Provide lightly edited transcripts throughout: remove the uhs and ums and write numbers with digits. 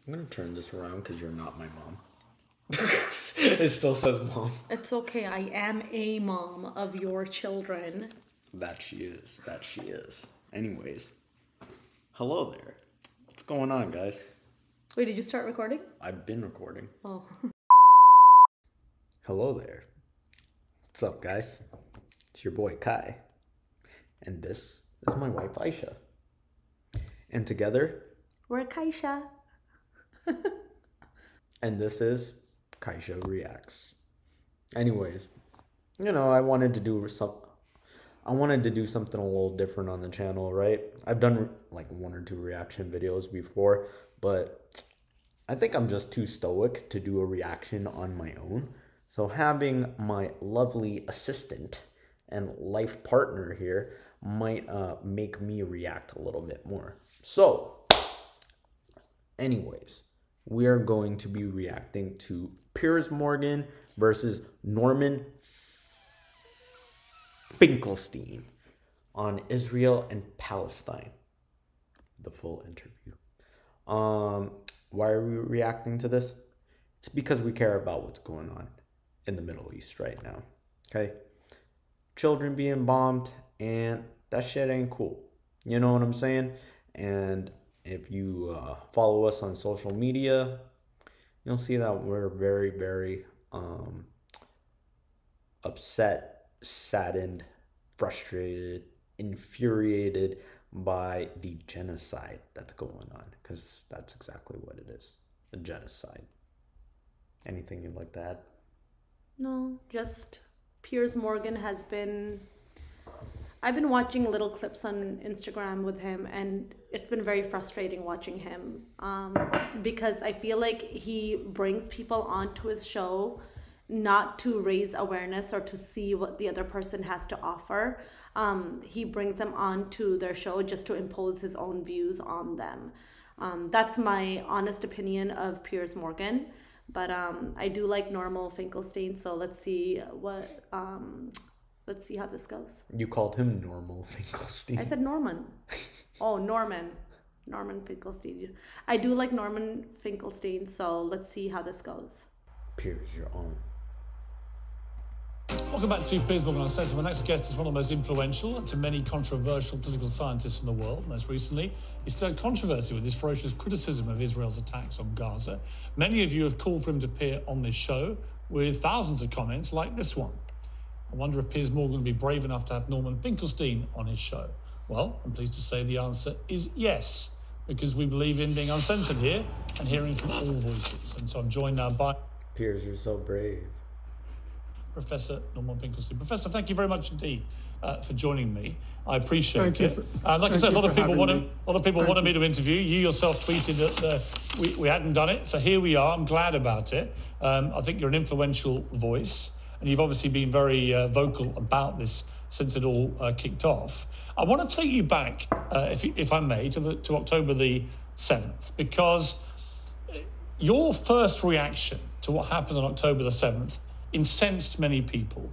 I'm going to turn this around because you're not my mom. It still says mom. It's okay. I am a mom of your children. That she is. That she is. Anyways. Hello there. What's going on, guys? Wait, did you start recording? I've been recording. Oh. Hello there. What's up, guys? It's your boy Kai. And this is my wife Aisha. And together... we're KhAisha. And this is KhAisha Reacts. Anyways, I wanted to do something a little different on the channel, right? I've done like 1 or 2 reaction videos before, but I think I'm just too stoic to do a reaction on my own. So having my lovely assistant and life partner here might make me react a little bit more. So, anyways, we are going to be reacting to Piers Morgan versus Norman Finklestein on Israel and Palestine. The full interview. Why are we reacting to this? It's because we care about what's going on in the Middle East right now. Okay? Children being bombed, and that shit ain't cool. You know what I'm saying? And if you follow us on social media, you'll see that we're very, very upset, saddened, frustrated, infuriated by the genocide that's going on. Because that's exactly what it is. A genocide. Anything you'd like to add? No, just Piers Morgan has been... I've been watching little clips on Instagram with him, and it's been very frustrating watching him because I feel like he brings people onto his show not to raise awareness or to see what the other person has to offer. He brings them onto their show just to impose his own views on them. That's my honest opinion of Piers Morgan. But I do like Norman Finklestein, so let's see how this goes. You called him Norman Finklestein. I said Norman. Oh, Norman Finklestein. I do like Norman Finklestein, so let's see how this goes. Piers, you're on. Welcome back to Piers Morgan on Sensor. My next guest is one of the most influential and to many controversial political scientists in the world. Most recently, he stirred controversy with his ferocious criticism of Israel's attacks on Gaza. Many of you have called for him to appear on this show with thousands of comments like this one. I wonder if Piers Morgan would be brave enough to have Norman Finklestein on his show. Well, I'm pleased to say the answer is yes, because we believe in being uncensored here and hearing from all voices. And so I'm joined now by... Piers, you're so brave. Professor Norman Finklestein. Professor, thank you very much indeed for joining me. I appreciate it. Like I said, a lot of people wanted me to interview. You yourself tweeted that we hadn't done it, so here we are. I'm glad about it. I think you're an influential voice, and you've obviously been very vocal about this since it all kicked off. I want to take you back, if I may, to October the 7th, because your first reaction to what happened on October the 7th incensed many people.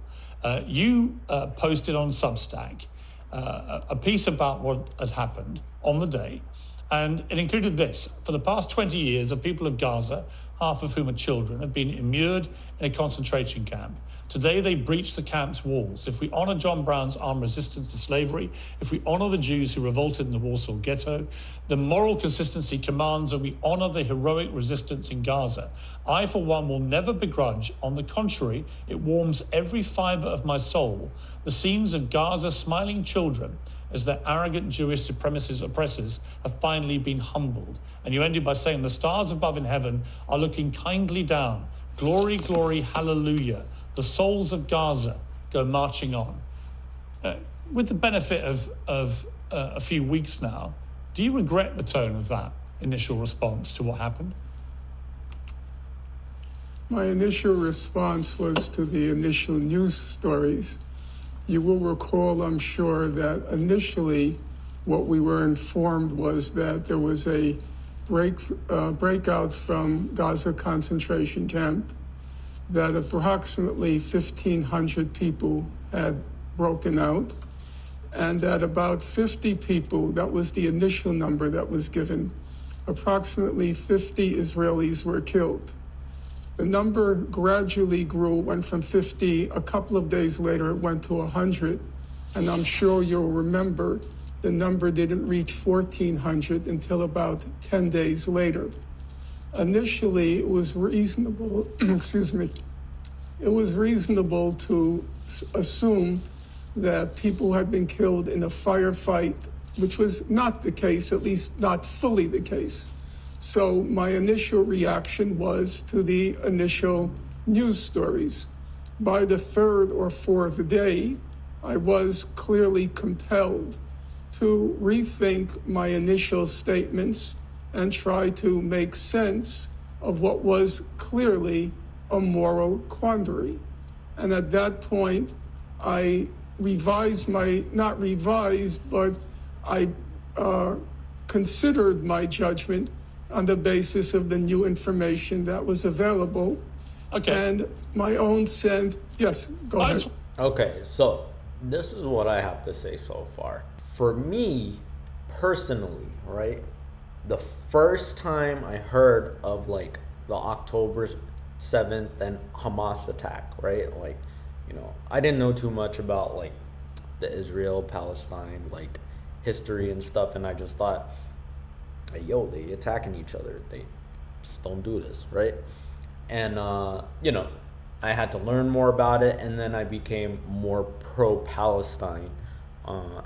You posted on Substack a piece about what had happened on the day, and it included this: for the past 20 years, the people of Gaza, half of whom are children, have been immured in a concentration camp. Today, they breach the camp's walls. If we honour John Brown's armed resistance to slavery, if we honour the Jews who revolted in the Warsaw Ghetto, the moral consistency commands that we honour the heroic resistance in Gaza. I, for one, will never begrudge. On the contrary, it warms every fibre of my soul. The scenes of Gaza's smiling children as their arrogant Jewish supremacist oppressors have finally been humbled. And you ended by saying, the stars above in heaven are looking kindly down. Glory, glory, hallelujah. The souls of Gaza go marching on. With the benefit of a few weeks now, do you regret the tone of that initial response to what happened? My initial response was to the initial news stories. You will recall, I'm sure, that initially what we were informed was that there was a breakout from Gaza concentration camp, that approximately 1,500 people had broken out, and that about 50 people, that was the initial number that was given, approximately 50 Israelis were killed. The number gradually grew, went from 50, a couple of days later it went to 100, and I'm sure you'll remember the number didn't reach 1,400 until about 10 days later. Initially, it was reasonable, excuse me, it was reasonable to assume that people had been killed in a firefight, which was not the case, at least not fully the case. So my initial reaction was to the initial news stories. By the third or fourth day, I was clearly compelled to rethink my initial statements and try to make sense of what was clearly a moral quandary. And at that point, I revised not revised, but I considered my judgment on the basis of the new information that was available. Okay. And my own sense, yes, go ahead. Okay, so this is what I have to say so far. For me, personally, right, the first time I heard of like the October 7th and Hamas attack, right, like, you know, I didn't know too much about like the Israel-Palestine like history and stuff, and I just thought, hey, yo, they attacking each other, they just don't do this, right? And you know, I had to learn more about it, and then I became more pro-Palestine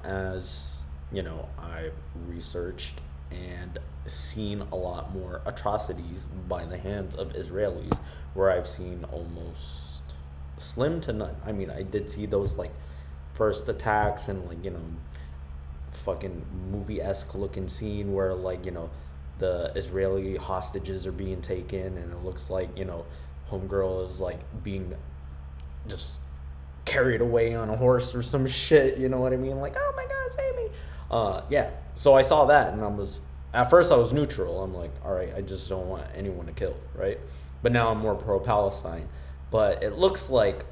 as, you know, I researched and seen a lot more atrocities by the hands of Israelis, where I've seen almost slim to none. I mean, I did see those like first attacks and like, you know, fucking movie-esque looking scene where like, you know, the Israeli hostages are being taken and it looks like, you know, homegirl is like being just carried away on a horse or some shit, you know what I mean? Like, oh my God, save me. Yeah, so I saw that and at first I was neutral. I'm like, all right, I just don't want anyone to kill, right? But now I'm more pro-Palestine. But it looks like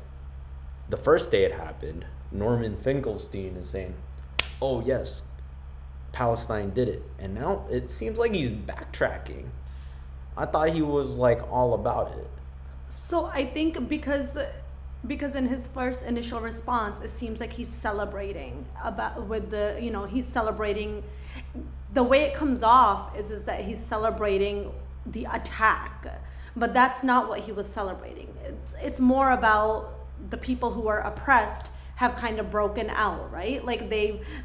the first day it happened, Norman Finklestein is saying, oh yes, Palestine did it. And now it seems like he's backtracking. I thought he was like all about it. So I think because in his first initial response, it seems like he's celebrating he's celebrating. The way it comes off is that he's celebrating the attack, but that's not what he was celebrating. It's more about the people who are oppressed have kind of broken out, right? Like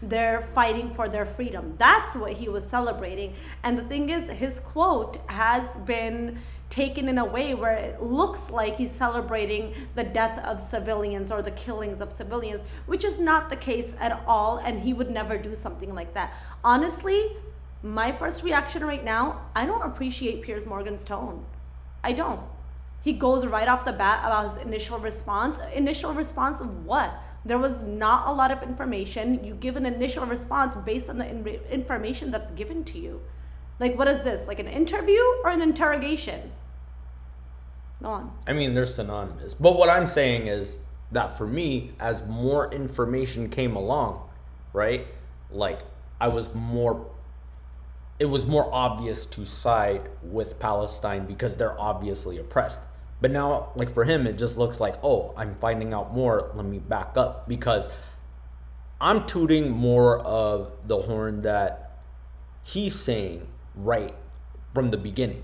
they're fighting for their freedom. That's what he was celebrating. And the thing is, his quote has been taken in a way where it looks like he's celebrating the death of civilians or the killings of civilians, which is not the case at all, and he would never do something like that. Honestly, my first reaction right now, I don't appreciate Piers Morgan's tone. I don't. He goes right off the bat about his initial response. Initial response of what? There was not a lot of information. You give an initial response based on the information that's given to you. Like, what is this? Like an interview or an interrogation? Go on. I mean, they're synonymous. But what I'm saying is that for me, as more information came along, right? Like, it was more obvious to side with Palestine because they're obviously oppressed. But now, like for him, it just looks like, oh, I'm finding out more. Let me back up, because I'm tooting more of the horn that he's saying right from the beginning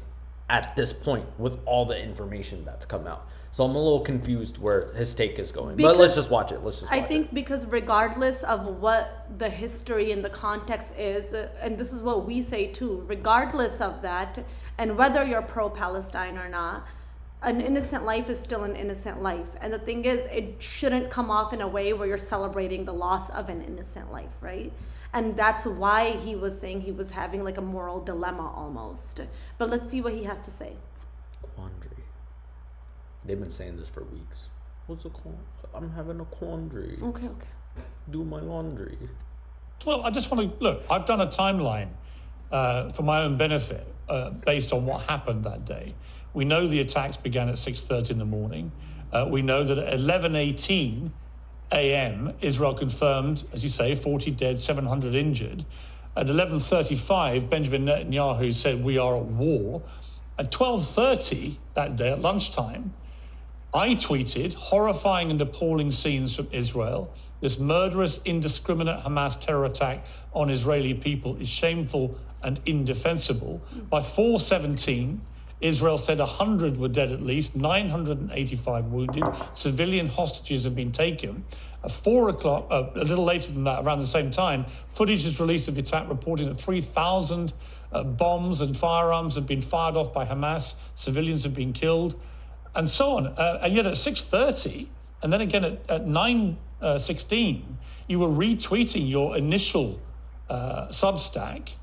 at this point with all the information that's come out. So I'm a little confused where his take is going. But let's just watch it. I think because regardless of what the history and the context is, and this is what we say too, regardless of that, and whether you're pro-Palestine or not, an innocent life is still an innocent life. And the thing is, it shouldn't come off in a way where you're celebrating the loss of an innocent life, right? And that's why he was saying he was having like a moral dilemma almost. But let's see what he has to say. Quandary. They've been saying this for weeks. What's a quandary? I'm having a quandary. Okay. Do my laundry. Well, I just want to, look, I've done a timeline for my own benefit based on what happened that day. We know the attacks began at 6:30 in the morning. We know that at 11:18 a.m., Israel confirmed, as you say, 40 dead, 700 injured. At 11:35, Benjamin Netanyahu said, "We are at war." At 12:30 that day at lunchtime, I tweeted horrifying and appalling scenes from Israel. This murderous, indiscriminate Hamas terror attack on Israeli people is shameful and indefensible. By 4:17, Israel said 100 were dead at least, 985 wounded. Civilian hostages have been taken. At 4 o'clock, a little later than that, around the same time, footage is released of the attack reporting that 3,000 bombs and firearms have been fired off by Hamas. Civilians have been killed, and so on. And yet at 6:30, and then again at 9:16, you were retweeting your initial Substack,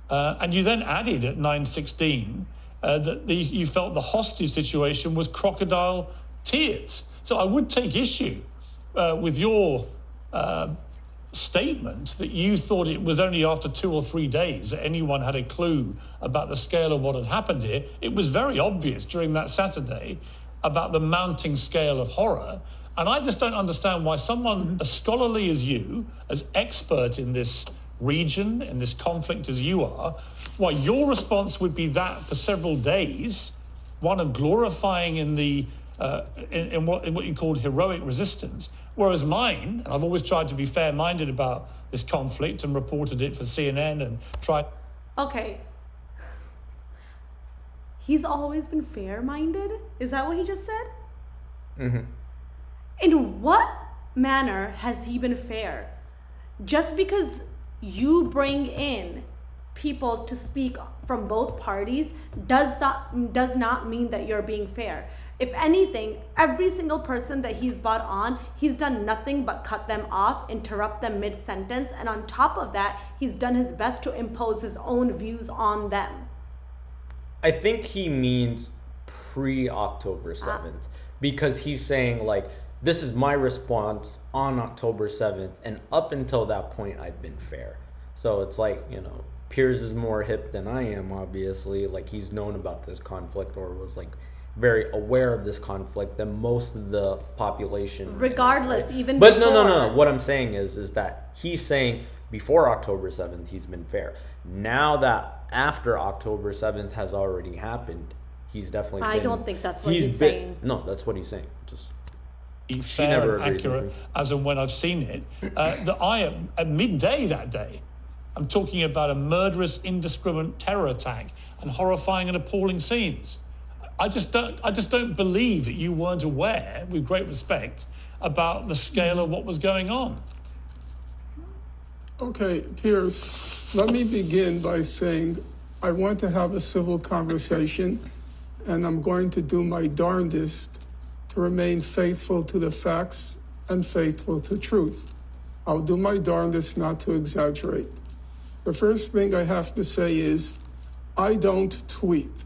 and you then added at 9:16 that you felt the hostage situation was crocodile tears. So I would take issue with your statement that you thought it was only after 2 or 3 days that anyone had a clue about the scale of what had happened here. It was very obvious during that Saturday about the mounting scale of horror. And I just don't understand why someone as scholarly as you, as expert in this region, in this conflict as you are, why your response would be that for several days, one of glorifying in the in what you called heroic resistance, whereas mine, and I've always tried to be fair-minded about this conflict and reported it for CNN and tried. Okay. He's always been fair-minded? Is that what he just said? Mm-hmm. In what manner has he been fair? Just because you bring in people to speak from both parties does not mean that you're being fair. If anything, every single person that he's brought on, he's done nothing but cut them off, interrupt them mid-sentence, and on top of that, he's done his best to impose his own views on them. I think he means pre-October 7th, because he's saying, like, this is my response on October 7th, and up until that point, I've been fair. So it's like, you know, Piers is more hip than I am, obviously. Like, he's known about this conflict, or was, like, very aware of this conflict than most of the population. Regardless, even But before. no. What I'm saying is that he's saying before October 7th, he's been fair. Now that after October 7th has already happened, he's definitely I been... don't think that's what he's saying. No, that's what he's saying. Just... fair and accurate as and when I've seen it. That I, at midday that day, I'm talking about a murderous, indiscriminate terror attack and horrifying and appalling scenes. I just don't believe that you weren't aware, with great respect, about the scale of what was going on. Okay, Piers, let me begin by saying I want to have a civil conversation, and I'm going to do my darndest to remain faithful to the facts and faithful to truth. I'll do my darndest not to exaggerate. The first thing I have to say is I don't tweet.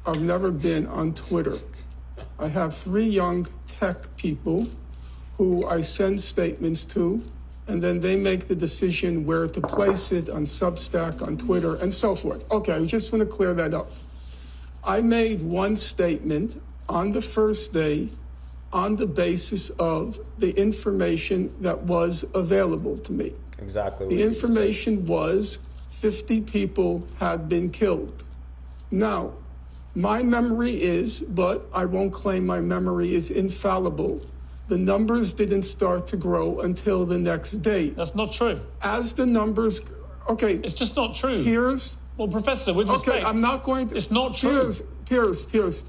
I've never been on Twitter. I have 3 young tech people who I send statements to, and then they make the decision where to place it on Substack, on Twitter, and so forth. Okay, I just want to clear that up. I made one statement on the first day on the basis of the information that was available to me. Exactly. The information was 50 people had been killed. Now, my memory is, but I won't claim my memory is infallible, the numbers didn't start to grow until the next day. That's not true. As the numbers, okay. It's just not true. Piers. Well, Professor, with respect. Okay, I'm not going to. It's not true. Piers.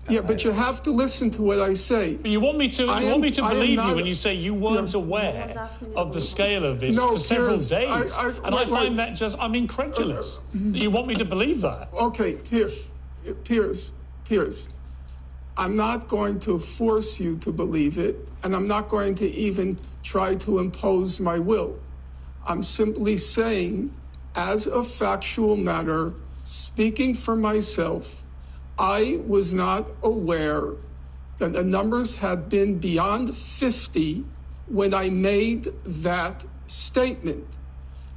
Yeah, but you have to listen to what I say. But you want me to believe you when you say you weren't aware of the scale of this for several days. I find that just, I'm incredulous. You want me to believe that? Okay, Piers, I'm not going to force you to believe it, and I'm not going to even try to impose my will. I'm simply saying, as a factual matter, speaking for myself, I was not aware that the numbers had been beyond 50 when I made that statement.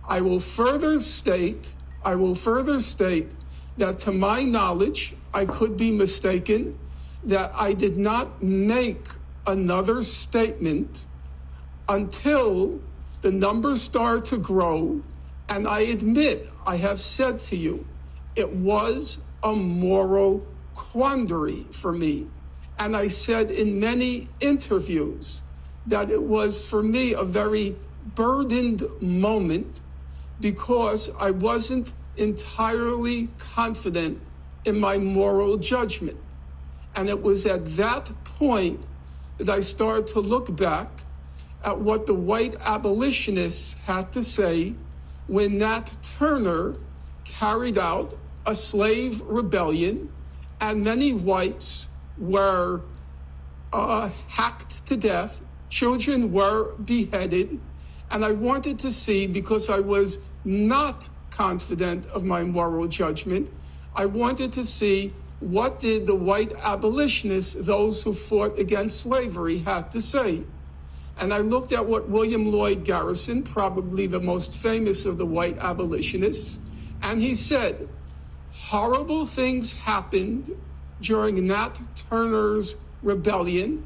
I will further state that to my knowledge, I could be mistaken, that I did not make another statement until the numbers started to grow And I admit, I have said to you, it was a moral quandary for me. And I said in many interviews that it was for me a very burdened moment because I wasn't entirely confident in my moral judgment. And it was at that point that I started to look back at what the white abolitionists had to say when Nat Turner carried out a slave rebellion and many whites were hacked to death, children were beheaded, and I wanted to see, because I was not confident of my moral judgment, I wanted to see what did the white abolitionists, those who fought against slavery, had to say. And I looked at what William Lloyd Garrison, probably the most famous of the white abolitionists, and he said, horrible things happened during Nat Turner's rebellion,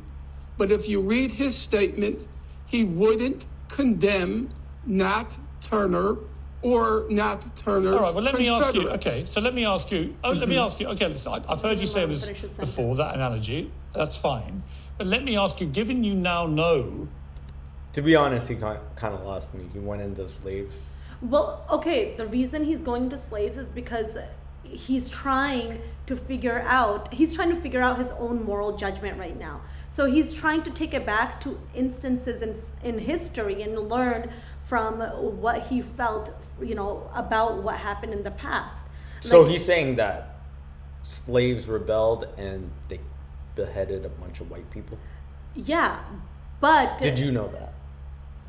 but if you read his statement, he wouldn't condemn Nat Turner or Nat Turner's All right, well, let me ask you, Confederates. okay, listen, I've heard you say this before, that analogy, that's fine. But let me ask you, given you now know... To be honest, he kind of lost me. He went into slaves. Well, okay, the reason he's going to slaves is because he's trying to figure out his own moral judgment right now. So he's trying to take it back to instances in history and learn from what he felt, about what happened in the past. So he's saying that slaves rebelled and they beheaded a bunch of white people? Yeah, but... Did you know that?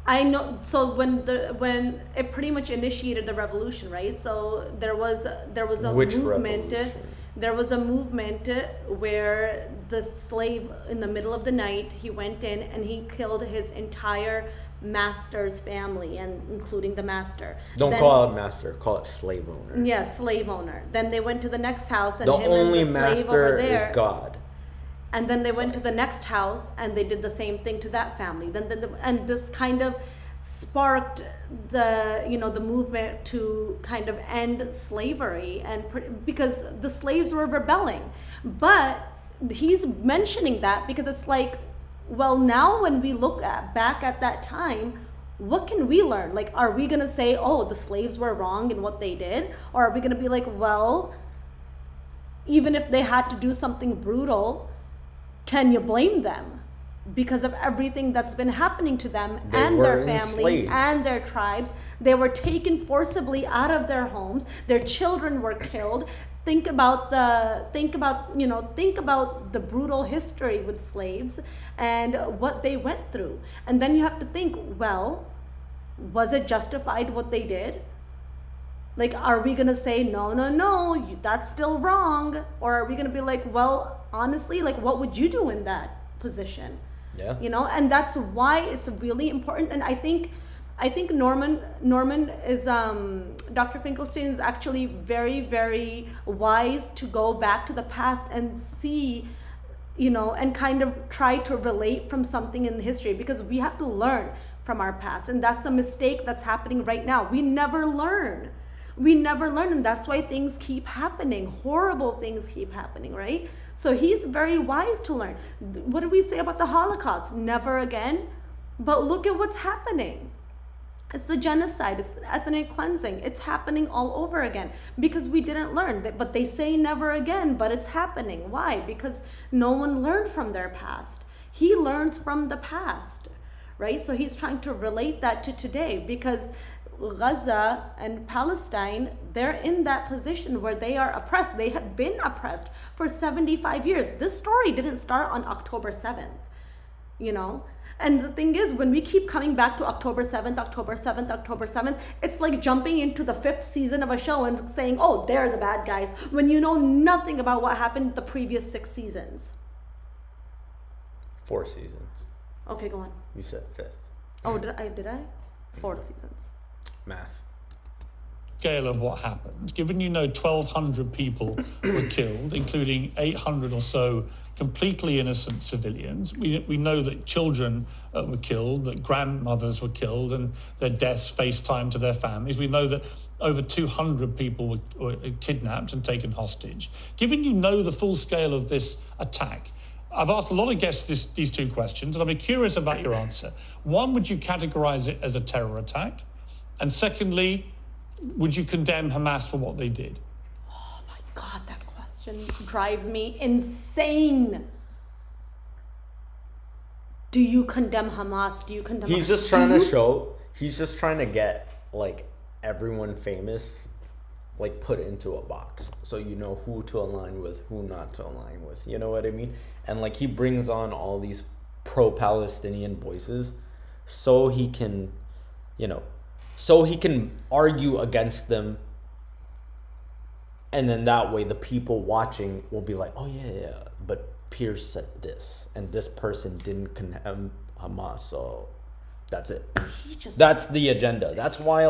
I know. So when it pretty much initiated the revolution, right? So there was a Which movement. revolution? There was a movement where the slave, in the middle of the night, he went in and he killed his entire master's family, and including the master. Don't call it master, call it slave owner. Yeah, slave owner. Then they went to the next house, and The him only and the slave master over there, is God. and then they went to the next house and they did the same thing to that family. And this kind of sparked the movement to kind of end slavery, and because the slaves were rebelling. But he's mentioning that because it's like, well, now when we look back at that time, what can we learn? Like, are we gonna say, oh, the slaves were wrong in what they did? Or are we gonna be like, well, even if they had to do something brutal, can you blame them? Because of everything that's been happening to them and their family and their tribes. They were taken forcibly out of their homes. Their children were killed. Think about the brutal history with slaves and what they went through. And then you have to think, well, was it justified what they did? Like, are we going to say, no, that's still wrong? Or are we going to be like, well, honestly, like, what would you do in that position? Yeah. And that's why it's really important. And I think Norman is, Dr. Finklestein is actually very, very wise to go back to the past and see, and kind of try to relate from something in history, because we have to learn from our past. And that's the mistake that's happening right now. We never learn. And that's why things keep happening. Horrible things keep happening, right? So he's very wise to learn. What did we say about the Holocaust? Never again. But look at what's happening. It's the genocide, it's the ethnic cleansing. It's happening all over again because we didn't learn. But they say never again, but it's happening. Why? Because no one learned from their past. He learns from the past, right? So he's trying to relate that to today, because Gaza and Palestine, they're in that position where they are oppressed. They have been oppressed for 75 years. This story didn't start on October 7th, And the thing is, when we keep coming back to October 7th, it's like jumping into the 5th season of a show and saying, oh, they're the bad guys, when you know nothing about what happened the previous 6 seasons. 4 seasons. Okay, go on. You said 5th. Oh, did I? 4 seasons. Math. scale of what happened, given 1,200 people were killed, including 800 or so completely innocent civilians, we know that children were killed, that grandmothers were killed, and their deaths FaceTime to their families. We know that over 200 people were kidnapped and taken hostage. Given the full scale of this attack, I've asked a lot of guests these two questions, and I'll be curious about your answer. One, would you categorize it as a terror attack? And secondly, would you condemn Hamas for what they did? Oh my God, that question drives me insane. Do you condemn Hamas? Do you condemn He's Hamas? just trying to show, he's just trying to get, like, everyone famous, like, put into a box. So you know who to align with, who not to align with. You know what I mean? And, like, he brings on all these pro-Palestinian voices so he can, so he can argue against them, and then that way the people watching will be like, oh yeah, but Piers said this, and this person didn't condemn Hamas, so that's it. That's the agenda. That's why,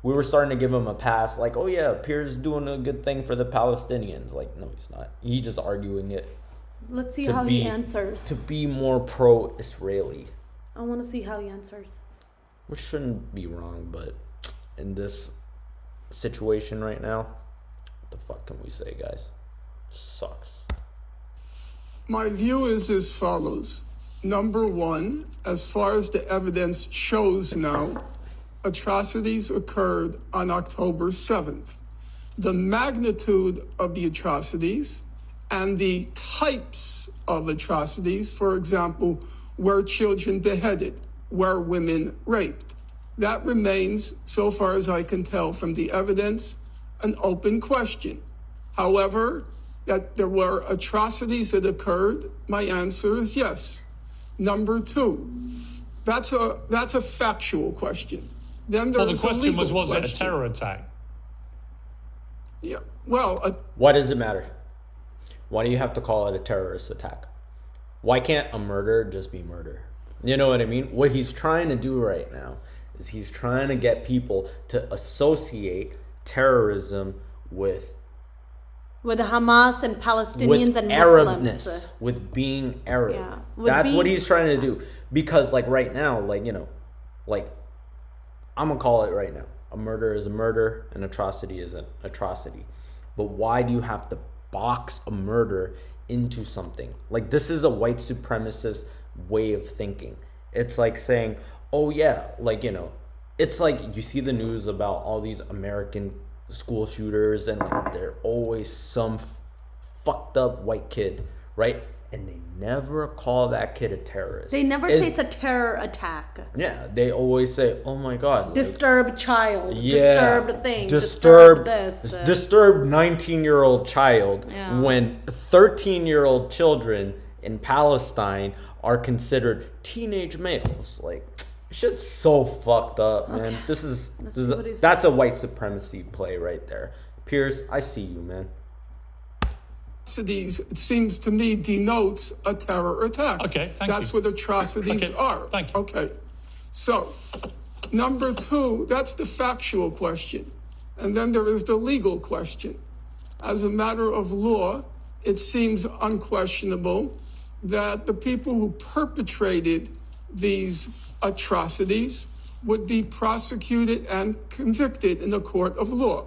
we were starting to give him a pass, like, oh yeah, Piers doing a good thing for the Palestinians. Like, no, he's not. He's just arguing it. Let's see how he answers. To be more pro-Israeli. I want to see how he answers. Which shouldn't be wrong, but in this situation right now, what the fuck can we say, guys? Sucks. My view is as follows. Number one, as far as the evidence shows now, atrocities occurred on October 7th. The magnitude of the atrocities and the types of atrocities, for example, were children beheaded, were women raped. That remains, so far as I can tell from the evidence, an open question. However, that there were atrocities that occurred, my answer is yes. Number two, that's a factual question. Then the question was it a terror attack? Yeah, well... Why does it matter? Why do you have to call it a terrorist attack? Why can't a murder just be murder? You know what I mean? What he's trying to do right now is he's trying to get people to associate terrorism with Hamas and Palestinians and Arabness, Muslims. with being Arab. Yeah. That's what he's trying to do. Because, like, right now, I'm going to call it right now. A murder is a murder, an atrocity is an atrocity. But why do you have to box a murder into something? Like, this is a white supremacist way of thinking. It's like saying, oh yeah, it's like you see the news about all these American school shooters, and they're always some fucked up white kid, right? And they never call that kid a terrorist. They never say it's a terror attack. Yeah, they always say, oh my God. Disturbed child. Yeah, disturbed thing. Disturbed this. Disturbed 19-year-old child. Yeah. When 13-year-old children in Palestine are considered teenage males. Like, shit's so fucked up, man. Okay. That's a white supremacy play right there. Piers, I see you, man. Atrocities, it seems to me, denotes a terror attack. Okay, thank you. That's what atrocities are. Thank you. Okay. So, number two, that's the factual question. And then there is the legal question. As a matter of law, it seems unquestionable that the people who perpetrated these atrocities would be prosecuted and convicted in a court of law.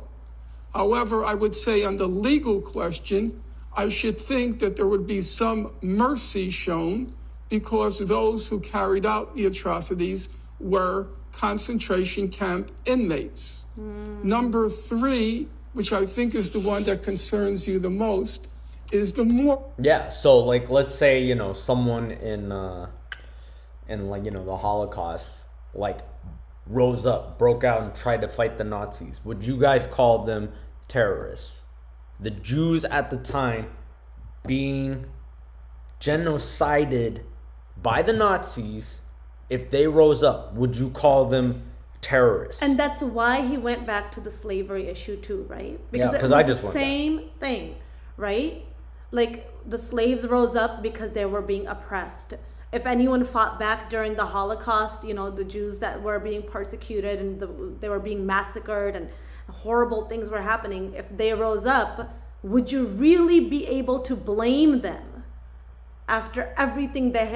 However, I would say on the legal question, I should think that there would be some mercy shown because those who carried out the atrocities were concentration camp inmates. Number three, which I think is the one that concerns you the most, is the more... Yeah, so let's say, someone in the Holocaust, rose up, broke out and tried to fight the Nazis. Would you guys call them terrorists? The Jews at the time being genocided by the Nazis, if they rose up, would you call them terrorists? And that's why he went back to the slavery issue too, right? Because it was the same thing, right? Like, the slaves rose up because they were being oppressed. If anyone fought back during the Holocaust, the Jews that were being persecuted and they were being massacred, and horrible things were happening, if they rose up, would you really be able to blame them after everything they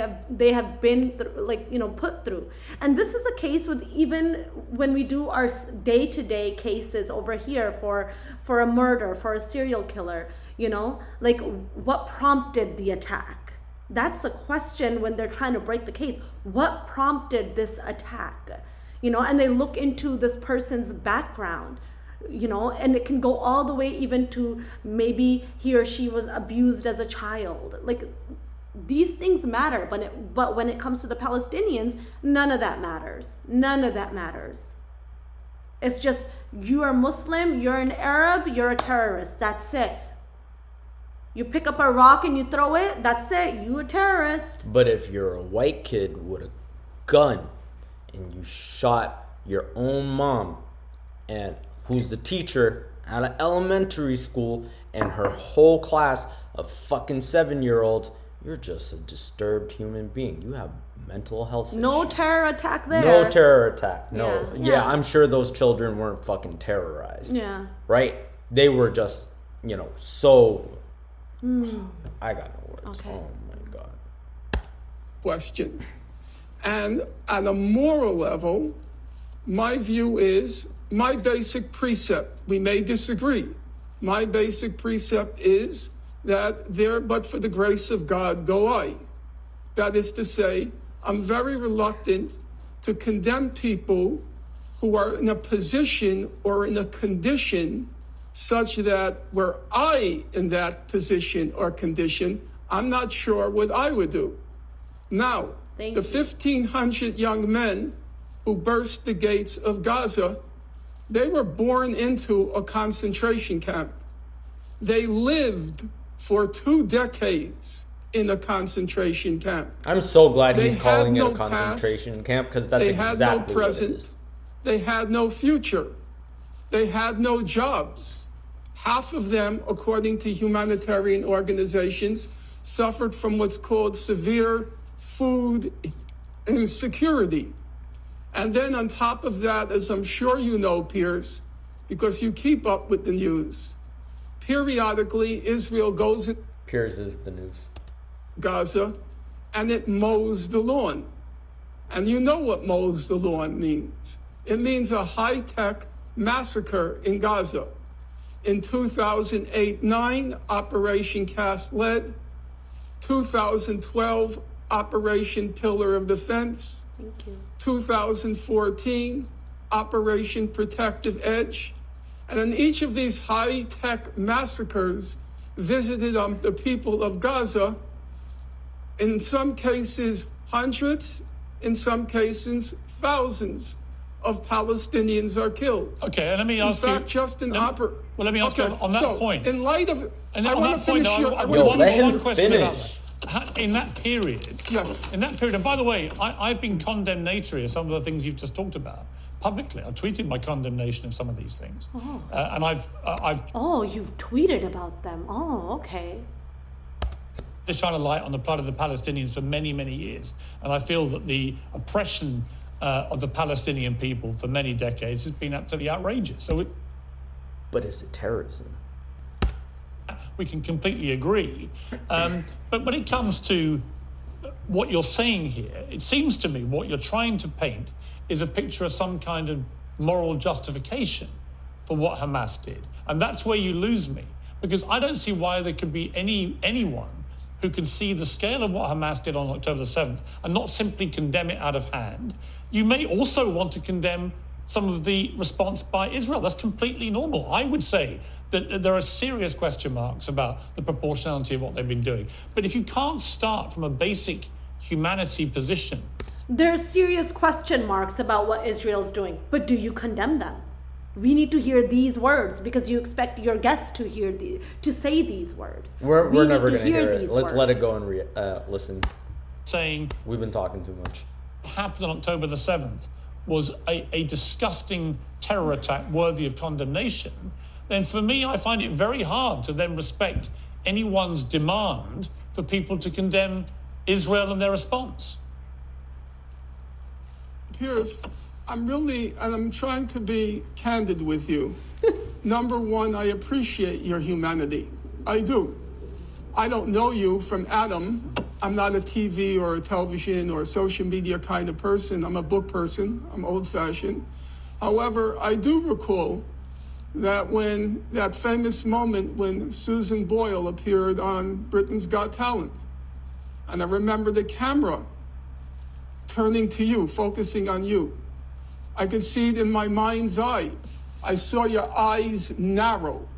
have been through, put through? And this is a case with, even when we do our day-to-day cases over here for a murder, for a serial killer, what prompted the attack? That's a question when they're trying to break the case. What prompted this attack? And they look into this person's background, and it can go all the way even to maybe he or she was abused as a child. These things matter, but when it comes to the Palestinians, none of that matters. None of that matters. It's just, you are Muslim, you're an Arab, you're a terrorist. That's it. You pick up a rock and you throw it, that's it. You a terrorist. But if you're a white kid with a gun and you shot your own mom, and who's the teacher at an elementary school, and her whole class of fucking 7-year-olds, you're just a disturbed human being. You have mental health issues. No terror attack there. No terror attack. No. Yeah. I'm sure those children weren't fucking terrorized. Yeah. Right? They were just, so... I got no words. Okay. Oh my God. Question. And at a moral level, my view is, my basic precept, we may disagree, my basic precept is that there but for the grace of God go I. That is to say, I'm very reluctant to condemn people who are in a position or in a condition such that were I in that position or condition, I'm not sure what I would do. Now, the 1,500 young men who burst the gates of Gaza, they were born into a concentration camp. They lived for 2 decades in a concentration camp. I'm so glad he's They calling had it a no concentration past. camp, because that's They had exactly no what it present. is. They had no future. They had no jobs. Half of them, according to humanitarian organizations, suffered from what's called severe food insecurity. And then on top of that, as I'm sure you know, Piers, because you keep up with the news, periodically Israel goes in Piers is the news. Gaza and it mows the lawn. And you know what mows the lawn means. It means a high-tech massacre in Gaza. In 2008-9, Operation Cast Lead. 2012, Operation Pillar of Defense. Thank you. 2014, Operation Protective Edge. And in each of these high-tech massacres visited the people of Gaza, in some cases hundreds, in some cases thousands of Palestinians are killed. Okay, and let me ask you. In fact, just in Well, let me ask you on that point. In light of, and I on want that to point, finish your. I Yo, want let him one question about finish. that. In that period, Yes. In that period, and by the way, I've been condemnatory of some of the things you've just talked about publicly. I've tweeted my condemnation of some of these things, and I've. Oh, you've tweeted about them. Oh, okay. To shine a light on the plight of the Palestinians for many, many years, and I feel that the oppression of the Palestinian people for many decades has been absolutely outrageous. So, But is it terrorism? we can completely agree. But when it comes to what you're saying here, it seems to me what you're trying to paint is a picture of some kind of moral justification for what Hamas did. And that's where you lose me, because I don't see why there could be anyone who can see the scale of what Hamas did on October the 7th and not simply condemn it out of hand. You may also want to condemn some of the response by Israel. That's completely normal. I would say that there are serious question marks about the proportionality of what they've been doing. But if you can't start from a basic humanity position... There are serious question marks about what Israel's doing, but do you condemn them? We need to hear these words because you expect your guests to hear to say these words. We're never going to hear it. Let's words. let it go and listen. Saying we've been talking too much. What happened on October the 7th was a disgusting terror attack worthy of condemnation, then for me, I find it very hard to then respect anyone's demand for people to condemn Israel and their response. Piers, I'm trying to be candid with you. number one, I appreciate your humanity. I do. I don't know you from Adam. I'm not a TV or a television or a social media kind of person. I'm a book person. I'm old-fashioned. However, I do recall that when that famous moment when Susan Boyle appeared on Britain's Got Talent, and I remember the camera turning to you, focusing on you. I could see it in my mind's eye. I saw your eyes narrow,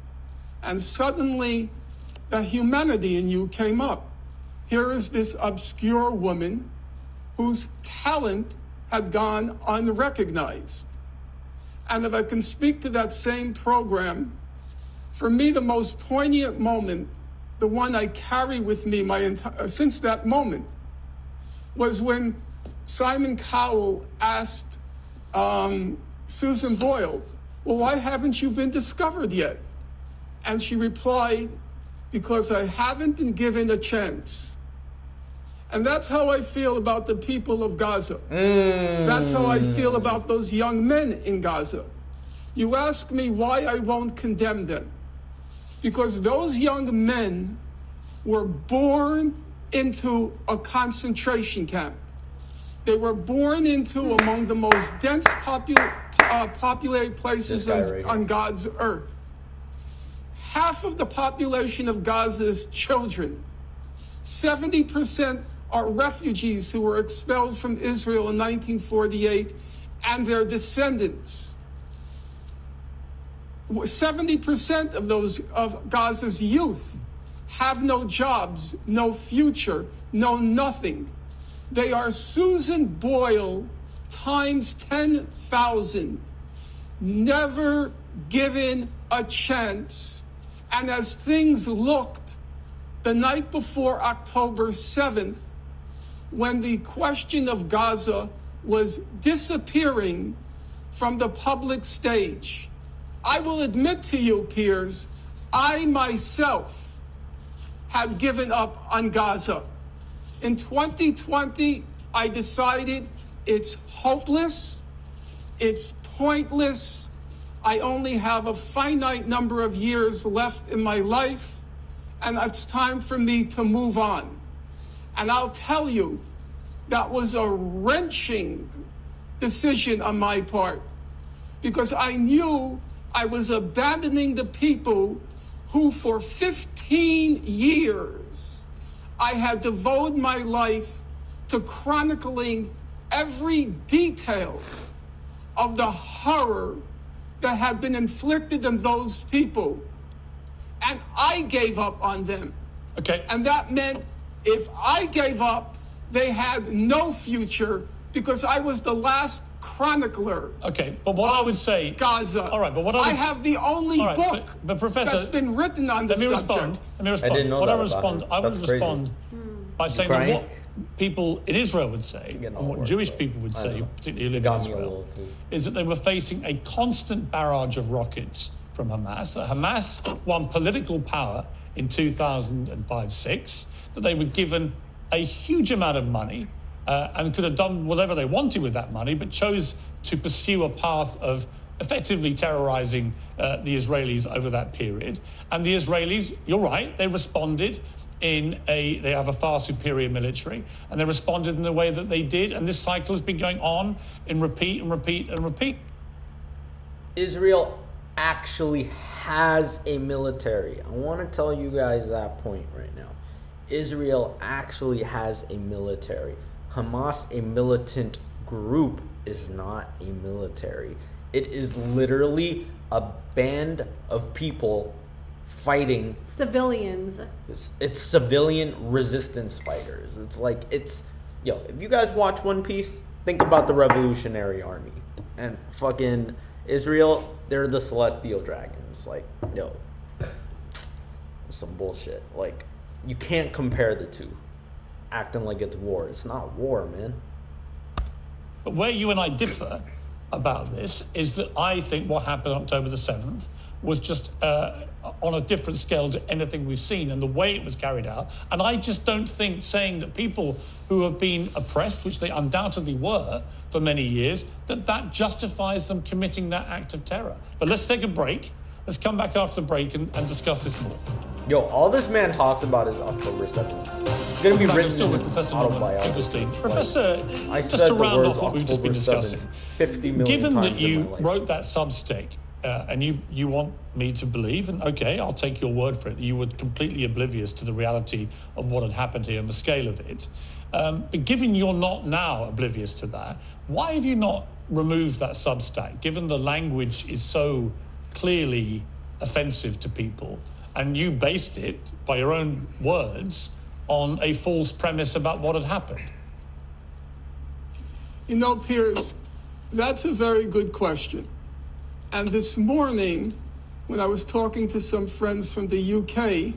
and suddenly the humanity in you came up. Here is this obscure woman whose talent had gone unrecognized. And if I can speak to that same program, for me, the most poignant moment, the one I carry with me since that moment, was when Simon Cowell asked Susan Boyle, well, why haven't you been discovered yet? And she replied, because I haven't been given a chance. And that's how I feel about the people of Gaza. That's how I feel about those young men in Gaza. You ask me why I won't condemn them. Because those young men were born into a concentration camp. They were born into among the most dense populated places on God's earth. Half of the population of Gaza is children. 70% are refugees who were expelled from Israel in 1948 and their descendants. 70% of Gaza's youth have no jobs, no future, no nothing. They are Susan Boyle times 10,000, never given a chance. And as things looked the night before October 7th, when the question of Gaza was disappearing from the public stage, I will admit to you, Piers, I myself had given up on Gaza. In 2020, I decided it's hopeless, it's pointless, I only have a finite number of years left in my life, and it's time for me to move on. And I'll tell you, that was a wrenching decision on my part, because I knew I was abandoning the people who for 15 years I had devoted my life to chronicling every detail of the horror that had been inflicted on those people. And I gave up on them. Okay. And that meant if I gave up, they had no future, because I was the last chronicler. Okay, but what I would say, Gaza. All right, but what I have the only book but Professor, that's been written on this subject. Let me respond. I didn't know what that I respond. I would respond by saying that what people in Israel would say, and what Jewish people would say, particularly who live in Israel, is that they were facing a constant barrage of rockets from Hamas. That Hamas won political power in 2005-06. That they were given a huge amount of money. And could have done whatever they wanted with that money, but chose to pursue a path of effectively terrorizing the Israelis over that period. And the Israelis, you're right, they responded they have a far superior military, and they responded in the way that they did, and this cycle has been going on in repeat and repeat and repeat. Israel actually has a military. I want to tell you guys that point right now. Israel actually has a military. Hamas, a militant group, is not a military. It is literally a band of people fighting civilians. It's civilian resistance fighters. It's like, if you guys watch One Piece, think about the Revolutionary Army. And fucking Israel, they're the Celestial Dragons. Like, some bullshit. Like, you can't compare the two. Acting like it's war. It's not war, man. But where you and I differ about this is that I think what happened on October the 7th was just on a different scale to anything we've seen, and the way it was carried out. And I just don't think saying that people who have been oppressed, which they undoubtedly were for many years, that justifies them committing that act of terror. But let's take a break. Let's come back after the break and discuss this more. Yo, all this man talks about is October 7th. It's going to be written Still in with his Professor Norman autobiography. Finklestein. Professor, I just said to the round words off what we've just been October 7th discussing, 50 million given that times in you my life. wrote that Substack, and you want me to believe, and okay, I'll take your word for it, that you were completely oblivious to the reality of what had happened here and the scale of it. But given you're not now oblivious to that, why have you not removed that Substack, given the language is so clearly offensive to people, and you based it, by your own words, on a false premise about what had happened? You know, Piers, that's a very good question. And this morning, when I was talking to some friends from the UK,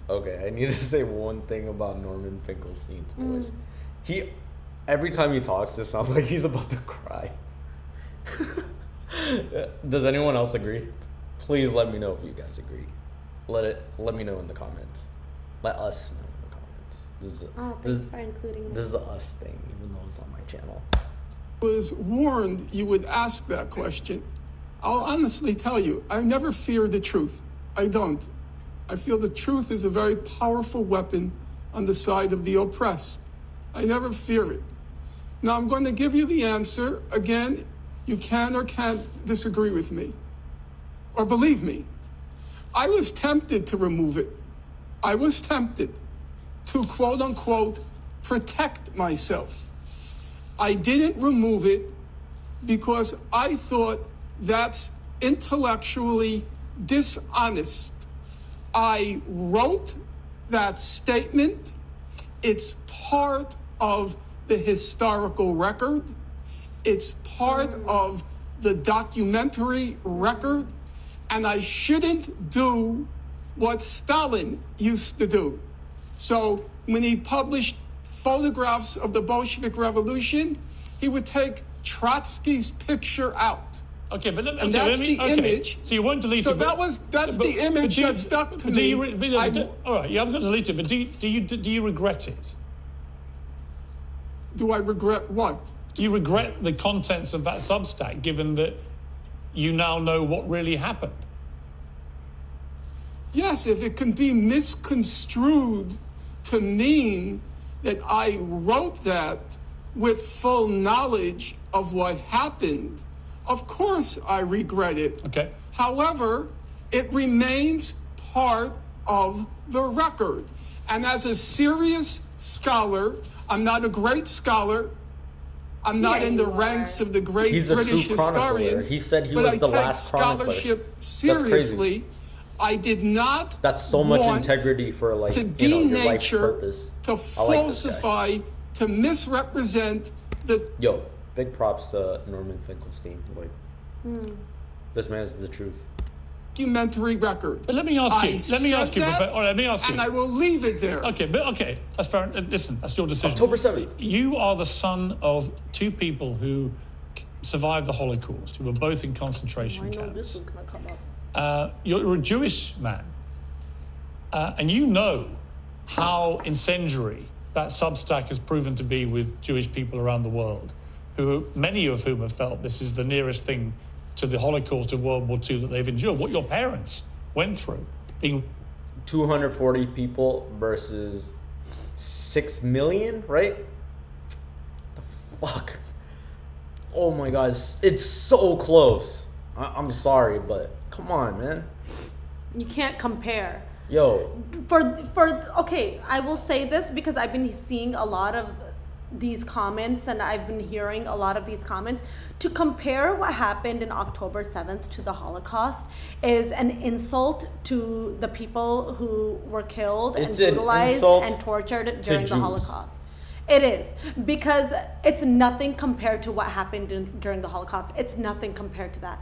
Okay, I need to say one thing about Norman Finkelstein's voice. Every time he talks, it sounds like he's about to cry. Does anyone else agree? Please let me know if you guys agree. Let me know in the comments. Let us know in the comments. Thanks for including me. This is a us thing, even though it's on my channel. was warned you would ask that question. I'll honestly tell you, I never fear the truth. I don't. I feel the truth is a very powerful weapon on the side of the oppressed. I never fear it. Now, I'm going to give you the answer. Again, you can or can't disagree with me or believe me. I was tempted to remove it. I was tempted to, quote unquote, protect myself. I didn't remove it because I thought that's intellectually dishonest. I wrote that statement. It's part of the historical record. It's part of the documentary record. And I shouldn't do what Stalin used to do. So when he published photographs of the Bolshevik Revolution, he would take Trotsky's picture out. Okay, but And that's the image. So you won't delete So it. but- that's the image that stuck to me. All right, you haven't got to delete it, but do you regret it? Do I regret what? Do you regret the contents of that Substack, given that you now know what really happened? Yes, if it can be misconstrued to mean that I wrote that with full knowledge of what happened, of course I regret it. Okay. However, it remains part of the record. And as a serious scholar, I'm not a great scholar. I'm not Yeah, in the you ranks are. of the great He's a British true chronicler. historians. He said he but was I the take last chronicler. scholarship That's crazy. seriously. I did not. That's so much want integrity for to your life's denature, purpose. to I like this guy. falsify, to misrepresent the. Yo, big props to Norman Finkelstein. Like, this man is the truth. Documentary record. But let me ask you. Let me ask you. All right, let me ask you. And I will leave it there. Okay, that's fair. Listen, that's your decision. October 7th. You are the son of two people who survived the Holocaust, who were both in concentration I know camps. this is gonna come up. You're a Jewish man, and you know how incendiary that Substack has proven to be with Jewish people around the world, many of whom have felt this is the nearest thing to the Holocaust of World War II that they've endured. What your parents went through, being 240 people versus 6 million, right? The fuck? Oh my God, it's so close. I'm sorry, but come on, man. You can't compare. Yo, Okay, I will say this because I've been seeing a lot of these comments and I've been hearing a lot of these comments. To compare what happened in October 7th to the Holocaust is an insult to the people who were killed It's and an brutalized insult and tortured during the Jews. Holocaust. It is, because it's nothing compared to what happened during the Holocaust. It's nothing compared to that.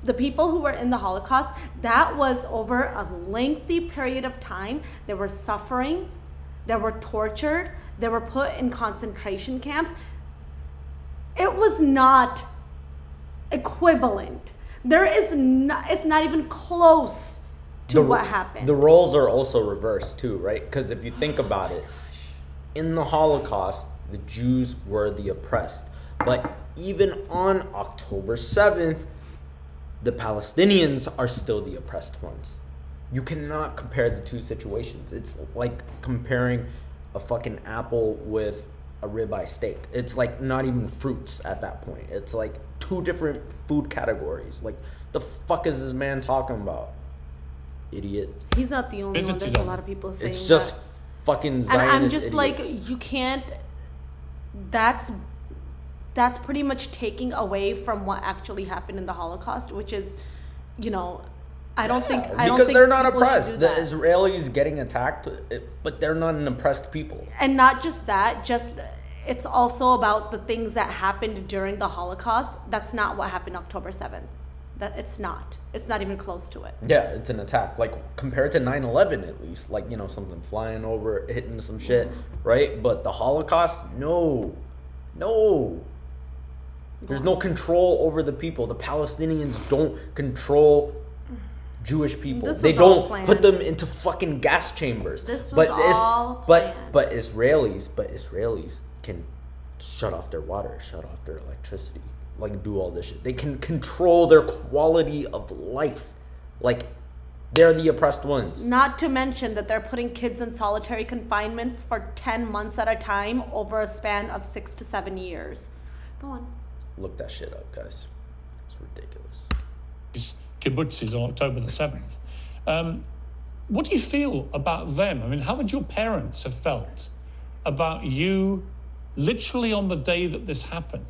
The people who were in the Holocaust, that was over a lengthy period of time. They were suffering, they were tortured, they were put in concentration camps. It was not equivalent. It's not even close to what happened. The roles are also reversed too, right? Because if you think about it, in the Holocaust, the Jews were the oppressed. But even on October 7th, the Palestinians are still the oppressed ones. You cannot compare the two situations. It's like comparing a fucking apple with a ribeye steak. It's like not even fruits at that point. It's like two different food categories. Like, the fuck is this man talking about? Idiot. He's not the only one. There's a lot of people saying it's just that. Fucking Zionist and I'm just idiots. like, you can't. That's pretty much taking away from what actually happened in the Holocaust, which is, you know, I don't think they're not people oppressed. should The do that. Israelis getting attacked, but they're not an oppressed people. And not just that, it's also about the things that happened during the Holocaust. That's not what happened October 7th. It's not even close to it. Yeah, it's an attack. Like, compared to 9/11 at least. Like, you know, something flying over, hitting some shit, right? But the Holocaust, no. There's no control over the people. The Palestinians don't control Jewish people. They don't put them into fucking gas chambers. This was all planned. But Israelis can shut off their water, shut off their electricity, like do all this shit. They can control their quality of life. Like, they're the oppressed ones. Not to mention that they're putting kids in solitary confinements for 10 months at a time over a span of 6 to 7 years. Go on. Look that shit up, guys. It's ridiculous. Kibbutzes on October the 7th. What do you feel about them? I mean, how would your parents have felt about you literally on the day that this happened,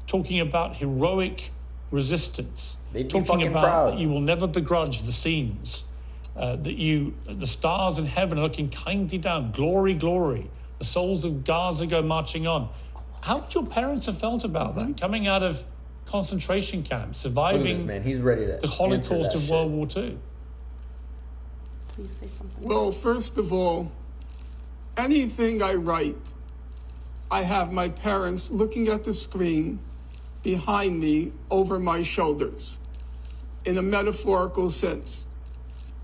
talking about heroic resistance, They'd be talking fucking about proud. that you will never begrudge the scenes, that the stars in heaven are looking kindly down, glory, glory, the souls of Gaza go marching on. How would your parents have felt about that, coming out of concentration camps, surviving Look at this man. He's ready to the Holocaust of World War II? Please say something. Well, first of all, anything I write, I have my parents looking at the screen behind me over my shoulders. In a metaphorical sense,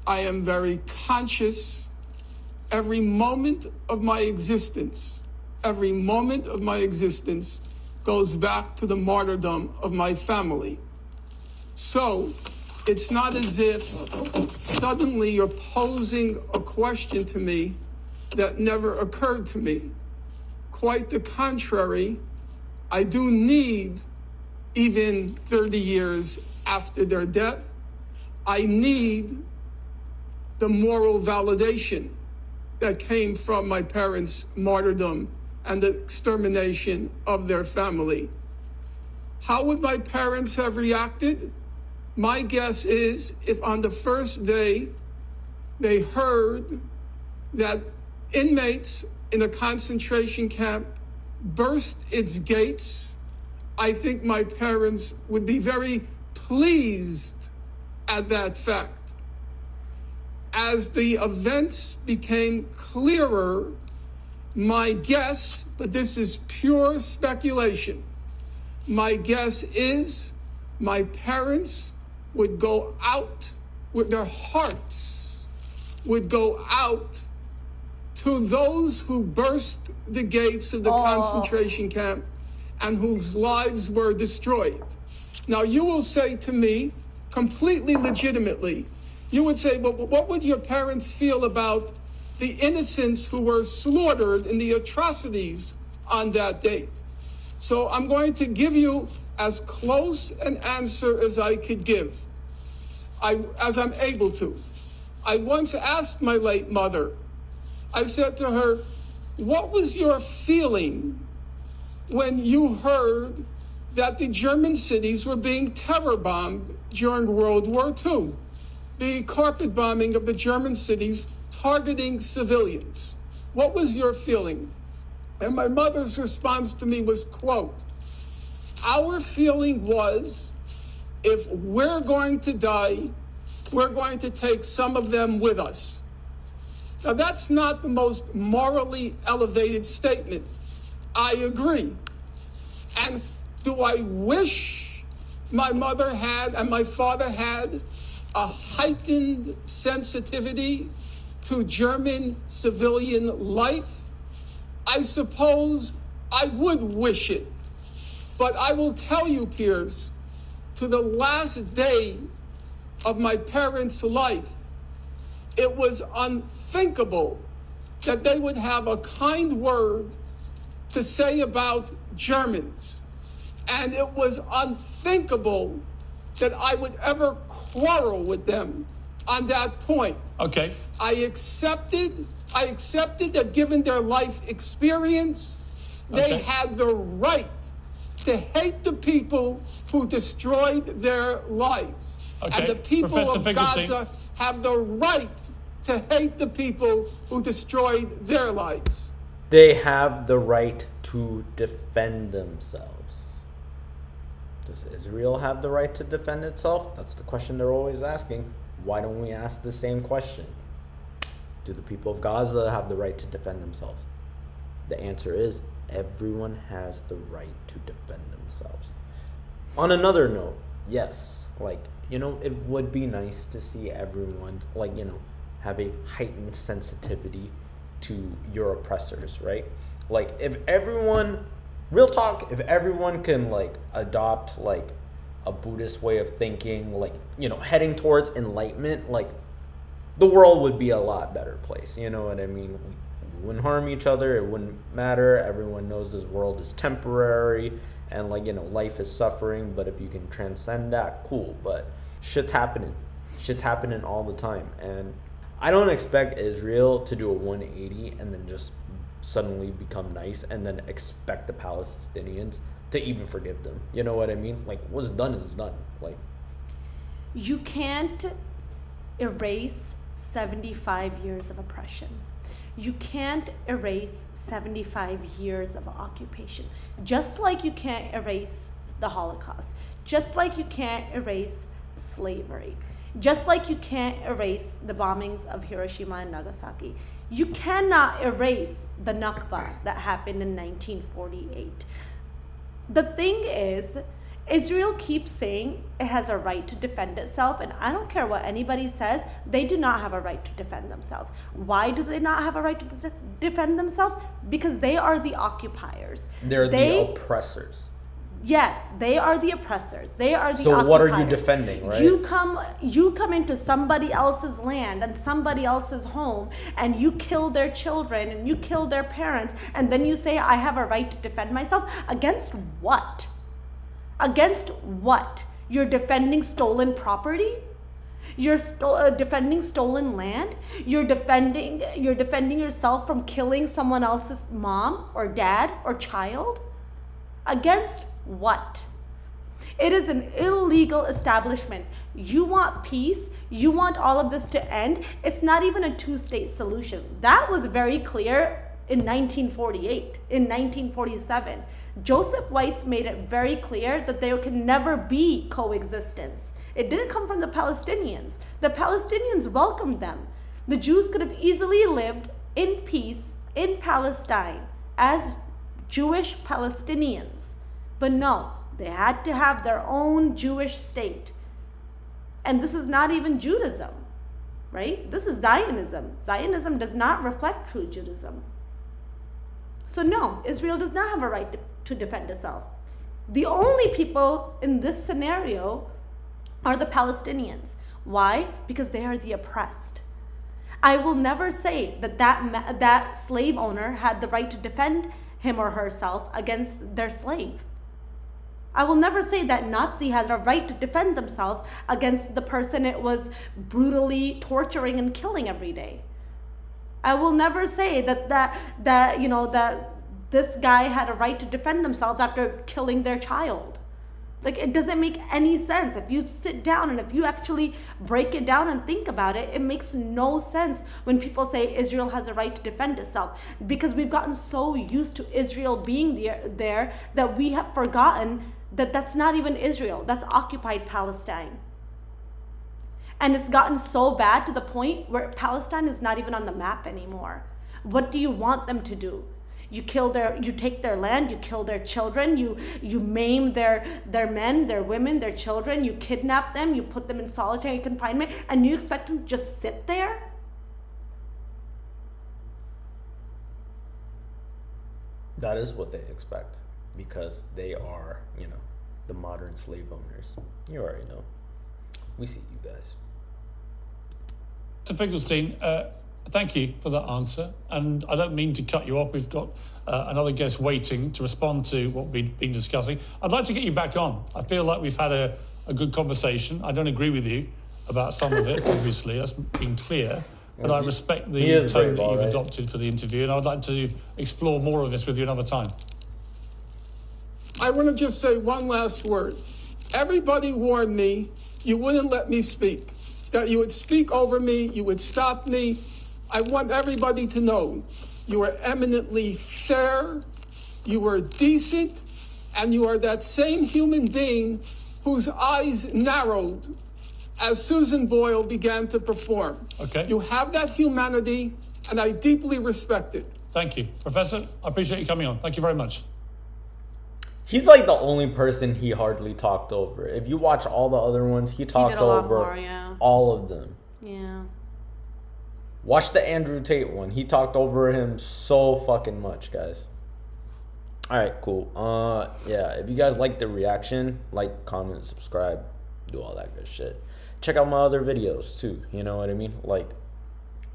I am very conscious every moment of my existence. Every moment of my existence goes back to the martyrdom of my family. So it's not as if suddenly you're posing a question to me that never occurred to me. Quite the contrary, I do need, even 30 years after their death, I need the moral validation that came from my parents' martyrdom and the extermination of their family. How would my parents have reacted? My guess is if on the first day they heard that inmates in a concentration camp burst its gates, I think my parents would be very pleased at that fact. As the events became clearer, my guess, but this is pure speculation, my guess is my parents would go out with their hearts, would go out to those who burst the gates of the concentration camp and whose lives were destroyed. Now, you will say to me, completely legitimately, you would say, well, what would your parents feel about the innocents who were slaughtered in the atrocities on that date? So I'm going to give you as close an answer as I could give, as I'm able to. I once asked my late mother, I said to her, what was your feeling when you heard that the German cities were being terror bombed during World War II? The carpet bombing of the German cities targeting civilians. What was your feeling? And my mother's response to me was, quote, our feeling was, if we're going to die, we're going to take some of them with us. Now, that's not the most morally elevated statement. I agree. And do I wish my mother had and my father had a heightened sensitivity to German civilian life? I suppose I would wish it. But I will tell you, Piers, to the last day of my parents' life, it was unthinkable that they would have a kind word to say about Germans. And it was unthinkable that I would ever quarrel with them on that point. Okay. I accepted that given their life experience, they had the right to hate the people who destroyed their lives. Okay. And the people Professor of Finkelstein. Gaza have the right to hate the people who destroyed their lives. They have the right to defend themselves. Does Israel have the right to defend itself? That's the question they're always asking. Why don't we ask the same question? Do the people of Gaza have the right to defend themselves? The answer is everyone has the right to defend themselves. On another note, yes, it would be nice to see everyone, have a heightened sensitivity to your oppressors, right? If everyone, real talk, if everyone can, adopt, a Buddhist way of thinking, heading towards enlightenment, the world would be a lot better place. You know what I mean? We wouldn't harm each other. It wouldn't matter. Everyone knows this world is temporary and life is suffering. But if you can transcend that, cool. But shit's happening. Shit's happening all the time. And I don't expect Israel to do a 180 and then just suddenly become nice and then expect the Palestinians to even forgive them. You know what I mean? What's done is done. You can't erase 75 years of oppression. You can't erase 75 years of occupation. Just like you can't erase the Holocaust. Just like you can't erase slavery. Just like you can't erase the bombings of Hiroshima and Nagasaki. You cannot erase the Nakba that happened in 1948. The thing is, Israel keeps saying it has a right to defend itself, and I don't care what anybody says, they do not have a right to defend themselves. Why do they not have a right to defend themselves? Because they are the occupiers. They're the oppressors. Yes, they are the oppressors. They are the So occupiers. what are you defending, right? You come into somebody else's land and somebody else's home and you kill their children and you kill their parents, and then you say, I have a right to defend myself. Against what? Against what? You're defending stolen property? You're defending stolen land? You're defending yourself from killing someone else's mom or dad or child? Against what? It is an illegal establishment. You want peace? You want all of this to end? It's not even a two-state solution. That was very clear in 1948, in 1947. Joseph Weitz made it very clear that there can never be coexistence. It didn't come from the Palestinians. The Palestinians welcomed them. The Jews could have easily lived in peace in Palestine as Jewish Palestinians. But no, they had to have their own Jewish state. And this is not even Judaism, right? This is Zionism. Zionism does not reflect true Judaism. So no, Israel does not have a right to defend itself. The only people in this scenario are the Palestinians. Why? Because they are the oppressed. I will never say that slave owner had the right to defend him or herself against their slave. I will never say that Nazi has a right to defend themselves against the person it was brutally torturing and killing every day. I will never say that this guy had a right to defend themselves after killing their child. It doesn't make any sense. If you sit down and if you actually break it down and think about it, it makes no sense when people say Israel has a right to defend itself, because we've gotten so used to Israel being there that we have forgotten that that's not even Israel. That's occupied Palestine. And it's gotten so bad to the point where Palestine is not even on the map anymore. What do you want them to do? You take their land, you kill their children, you maim their men, their women, their children, you kidnap them, you put them in solitary confinement, and you expect them to just sit there? That is what they expect, because they are, the modern slave owners. You already know. We see you guys. Mr. Finkelstein, thank you for that answer. And I don't mean to cut you off. We've got another guest waiting to respond to what we've been discussing. I'd like to get you back on. I feel like we've had a good conversation. I don't agree with you about some of it, obviously. That's been clear. But I respect the tone that you've adopted for the interview, and I'd like to explore more of this with you another time. I want to just say one last word. Everybody warned me you wouldn't let me speak, that you would speak over me, you would stop me. I want everybody to know you are eminently fair, you are decent, and you are that same human being whose eyes narrowed as Susan Boyle began to perform. Okay. You have that humanity, and I deeply respect it. Thank you. Professor, I appreciate you coming on. Thank you very much. He's like the only person he hardly talked over. If you watch all the other ones, he talked over all of them. Yeah. Watch the Andrew Tate one. He talked over him so fucking much, guys. All right, cool. Yeah, if you guys like the reaction, like, comment, subscribe, do all that good shit. Check out my other videos too. You know what I mean? Like,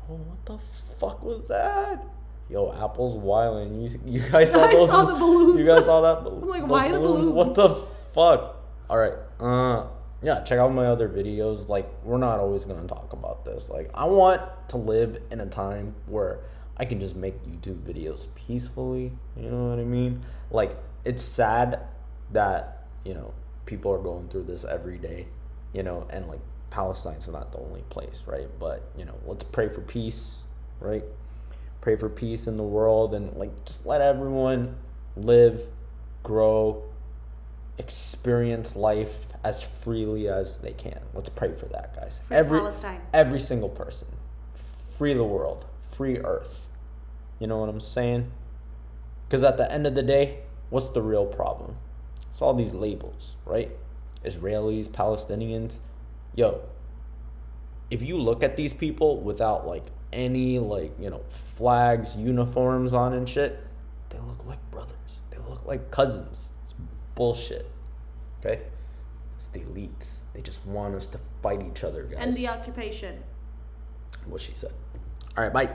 oh, what the fuck was that? Yo, Apple's wildin'. You guys saw those? I saw the balloons. You guys saw that? I'm like, why the balloons? What the fuck? All right. Yeah, check out my other videos. Like, we're not always gonna talk about this. Like, I want to live in a time where I can just make YouTube videos peacefully. You know what I mean? Like, it's sad that, you know, people are going through this every day, you know, and like Palestine's not the only place, right? But, you know, let's pray for peace, right? Pray for peace in the world, and like just let everyone live, grow, experience life as freely as they can. Let's pray for that, guys. Palestine. Every single person. Free the world, free Earth. You know what I'm saying? Because at the end of the day, what's the real problem? It's all these labels, right? Israelis, Palestinians. Yo, if you look at these people without like any like, you know, flags, uniforms on and shit, they look like brothers. They look like cousins. It's bullshit. Okay? It's the elites. They just want us to fight each other, guys. And the occupation. What she said. All right, bye.